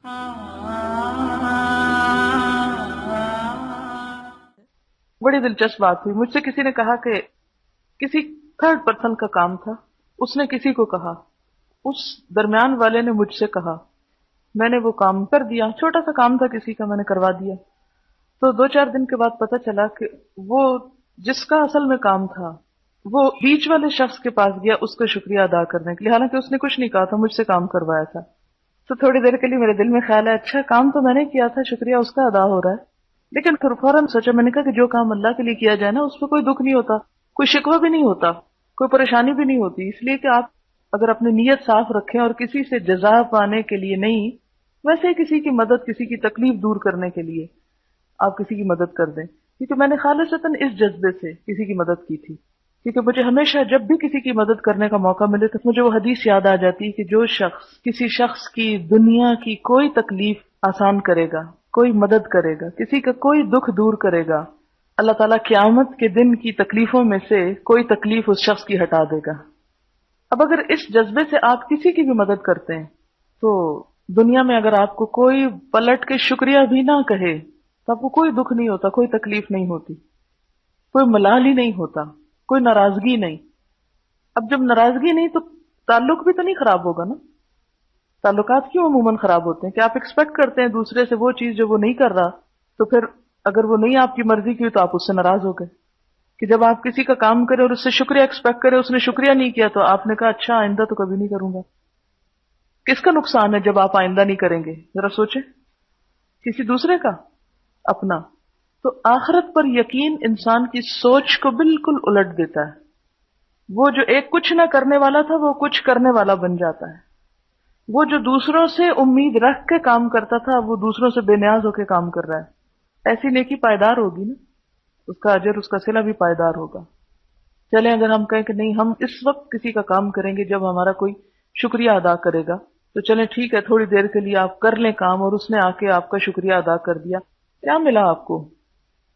بڑی دلچسپ بات ہوئی، مجھ سے کسی نے کہا کہ کسی تھرڈ پرسن کا کام تھا، اس نے کسی کو کہا، اس درمیان والے نے مجھ سے کہا، میں نے وہ کام کر دیا، چھوٹا سا کام تھا کسی کا، میں نے کروا دیا۔ تو 2-4 دن کے بعد پتہ چلا کہ وہ جس کا اصل میں کام تھا وہ بیچ والے شخص کے پاس گیا اس کا شکریہ ادا کرنے کے لیے، حالانکہ اس نے کچھ نہیں کہا تھا، مجھ سے کام کروایا تھا۔ تو تھوڑی دیر کے لیے میرے دل میں خیال ہے اچھا کام تو میں نے کیا تھا، شکریہ اس کا ادا ہو رہا ہے۔ لیکن پھر فوراً سوچا، میں نے کہا کہ جو کام اللہ کے لیے کیا جائے نا اس پہ کوئی دکھ نہیں ہوتا، کوئی شکوہ بھی نہیں ہوتا، کوئی پریشانی بھی نہیں ہوتی، اس لیے کہ آپ اگر اپنی نیت صاف رکھیں اور کسی سے جزا پانے کے لیے نہیں، ویسے ہی کسی کی مدد، کسی کی تکلیف دور کرنے کے لیے آپ کسی کی مدد کر دیں، کیونکہ میں نے خالصتاً اس جذبے سے کسی کی مدد کی تھی، کیونکہ مجھے ہمیشہ جب بھی کسی کی مدد کرنے کا موقع ملے تو مجھے وہ حدیث یاد آ جاتی ہے کہ جو شخص کسی شخص کی دنیا کی کوئی تکلیف آسان کرے گا، کوئی مدد کرے گا، کسی کا کوئی دکھ دور کرے گا، اللہ تعالیٰ قیامت کے دن کی تکلیفوں میں سے کوئی تکلیف اس شخص کی ہٹا دے گا۔ اب اگر اس جذبے سے آپ کسی کی بھی مدد کرتے ہیں تو دنیا میں اگر آپ کو کوئی پلٹ کے شکریہ بھی نہ کہے تو آپ کو کوئی دکھ نہیں ہوتا، کوئی تکلیف نہیں ہوتی، کوئی ملال ہی نہیں ہوتا، کوئی ناراضگی نہیں۔ اب جب ناراضگی نہیں تو تعلق بھی تو نہیں خراب ہوگا نا۔ تعلقات کیوں عموماً خراب ہوتے ہیں کہ آپ ایکسپیکٹ کرتے ہیں دوسرے سے وہ چیز جو وہ نہیں کر رہا، تو پھر اگر وہ نہیں آپ کی مرضی کی تو آپ اس سے ناراض ہو گئے، کہ جب آپ کسی کا کام کرے اور اس سے شکریہ ایکسپیکٹ کرے، اس نے شکریہ نہیں کیا تو آپ نے کہا اچھا آئندہ تو کبھی نہیں کروں گا۔ کس کا نقصان ہے جب آپ آئندہ نہیں کریں گے؟ ذرا سوچیں، کسی دوسرے کا؟ اپنا۔ تو آخرت پر یقین انسان کی سوچ کو بالکل الٹ دیتا ہے، وہ جو ایک کچھ نہ کرنے والا تھا وہ کچھ کرنے والا بن جاتا ہے، وہ جو دوسروں سے امید رکھ کے کام کرتا تھا وہ دوسروں سے بے نیاز ہو کے کام کر رہا ہے۔ ایسی نیکی پائیدار ہوگی نا، اس کا اجر، اس کا صلہ بھی پائیدار ہوگا۔ چلیں اگر ہم کہیں کہ نہیں، ہم اس وقت کسی کا کام کریں گے جب ہمارا کوئی شکریہ ادا کرے گا، تو چلیں ٹھیک ہے، تھوڑی دیر کے لیے آپ کر لیں کام اور اس نے آ کے آپ کا شکریہ ادا کر دیا، کیا ملا آپ کو؟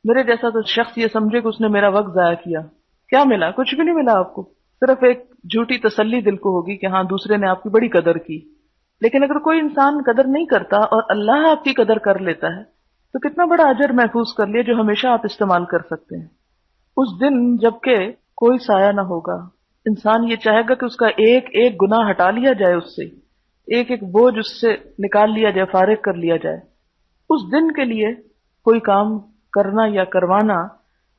میرے جیسا تو شخص یہ سمجھے کہ اس نے میرا وقت ضائع کیا، کیا ملا؟ کچھ بھی نہیں ملا آپ کو، صرف ایک جھوٹی تسلی دل کو ہوگی کہ ہاں دوسرے نے آپ کی بڑی قدر کی۔ لیکن اگر کوئی انسان قدر نہیں کرتا اور اللہ آپ کی قدر کر لیتا ہے تو کتنا بڑا اجر محفوظ کر لیا جو ہمیشہ آپ استعمال کر سکتے ہیں۔ اس دن جبکہ کوئی سایہ نہ ہوگا، انسان یہ چاہے گا کہ اس کا ایک ایک گناہ ہٹا لیا جائے، اس سے ایک ایک بوجھ اس سے نکال لیا جائے، فارغ کر لیا جائے۔ اس دن کے لیے کوئی کام کرنا یا کروانا،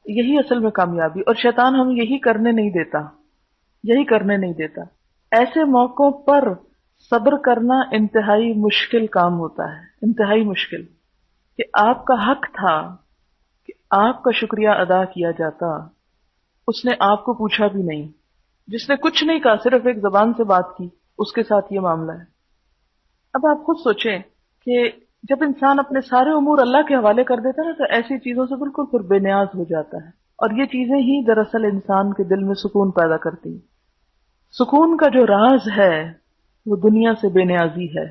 یہی اصل میں کامیابی، اور شیطان ہم یہی کرنے نہیں دیتا، یہی کرنے نہیں دیتا۔ ایسے موقعوں پر صبر کرنا انتہائی مشکل کام ہوتا ہے، انتہائی مشکل، کہ آپ کا حق تھا کہ آپ کا شکریہ ادا کیا جاتا، اس نے آپ کو پوچھا بھی نہیں، جس نے کچھ نہیں کہا، صرف ایک زبان سے بات کی، اس کے ساتھ یہ معاملہ ہے۔ اب آپ خود سوچیں کہ جب انسان اپنے سارے امور اللہ کے حوالے کر دیتا ہے نا تو ایسی چیزوں سے بالکل پھر بے نیاز ہو جاتا ہے، اور یہ چیزیں ہی دراصل انسان کے دل میں سکون پیدا کرتی ہیں۔ سکون کا جو راز ہے وہ دنیا سے بے نیازی ہے۔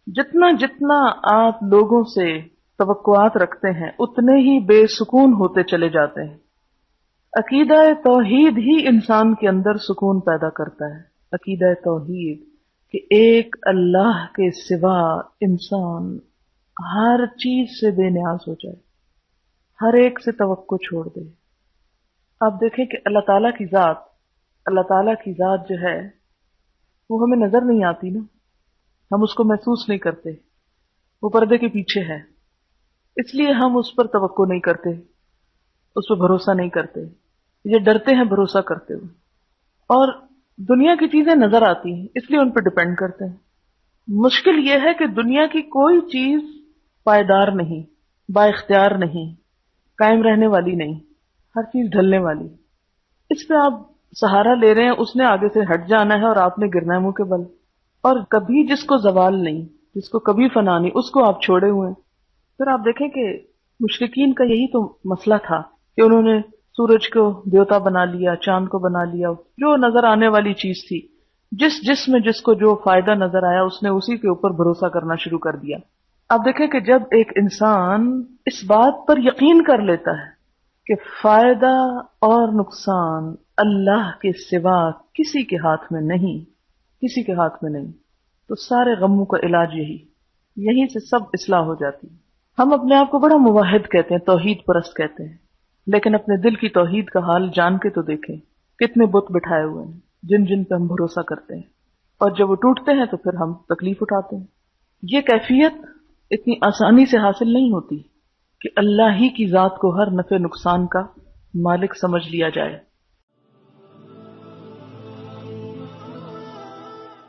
جتنا جتنا آپ لوگوں سے توقعات رکھتے ہیں اتنے ہی بے سکون ہوتے چلے جاتے ہیں۔ عقیدہ توحید ہی انسان کے اندر سکون پیدا کرتا ہے، عقیدہ توحید، کہ ایک اللہ کے سوا انسان ہر چیز سے بے نیاز ہو جائے، ہر ایک سے توقع چھوڑ دے۔ آپ دیکھیں کہ اللہ تعالیٰ کی ذات، اللہ تعالیٰ کی ذات جو ہے وہ ہمیں نظر نہیں آتی نا، ہم اس کو محسوس نہیں کرتے، وہ پردے کے پیچھے ہے، اس لیے ہم اس پر توقع نہیں کرتے، اس پر بھروسہ نہیں کرتے، یہ ڈرتے ہیں بھروسہ کرتے ہوئے۔ اور دنیا کی چیزیں نظر آتی ہیں اس لیے ان پہ ڈیپینڈ کرتے ہیں۔ مشکل یہ ہے کہ دنیا کی کوئی چیز پائیدار نہیں، با اختیار نہیں، قائم رہنے والی نہیں، ہر چیز ڈھلنے والی۔ اس پہ آپ سہارا لے رہے ہیں، اس نے آگے سے ہٹ جانا ہے اور آپ نے گرنا ہے منہ کے بل، اور کبھی جس کو زوال نہیں، جس کو کبھی فنا نہیں، اس کو آپ چھوڑے ہوئے ہیں۔ پھر آپ دیکھیں کہ مشرکین کا یہی تو مسئلہ تھا کہ انہوں نے سورج کو دیوتا بنا لیا، چاند کو بنا لیا، جو نظر آنے والی چیز تھی، جس میں جس کو جو فائدہ نظر آیا اس نے اسی کے اوپر بھروسہ کرنا شروع کر دیا۔ آپ دیکھیں کہ جب ایک انسان اس بات پر یقین کر لیتا ہے کہ فائدہ اور نقصان اللہ کے سوا کسی کے ہاتھ میں نہیں، کسی کے ہاتھ میں نہیں، تو سارے غموں کا علاج یہی یہیں سے سب اصلاح ہو جاتی ہے۔ ہم اپنے آپ کو بڑا موحد کہتے ہیں، توحید پرست کہتے ہیں، لیکن اپنے دل کی توحید کا حال جان کے تو دیکھیں، کتنے بت بٹھائے ہوئے ہیں جن جن پہ ہم بھروسہ کرتے ہیں، اور جب وہ ٹوٹتے ہیں تو پھر ہم تکلیف اٹھاتے ہیں۔ یہ کیفیت اتنی آسانی سے حاصل نہیں ہوتی کہ اللہ ہی کی ذات کو ہر نفع نقصان کا مالک سمجھ لیا جائے۔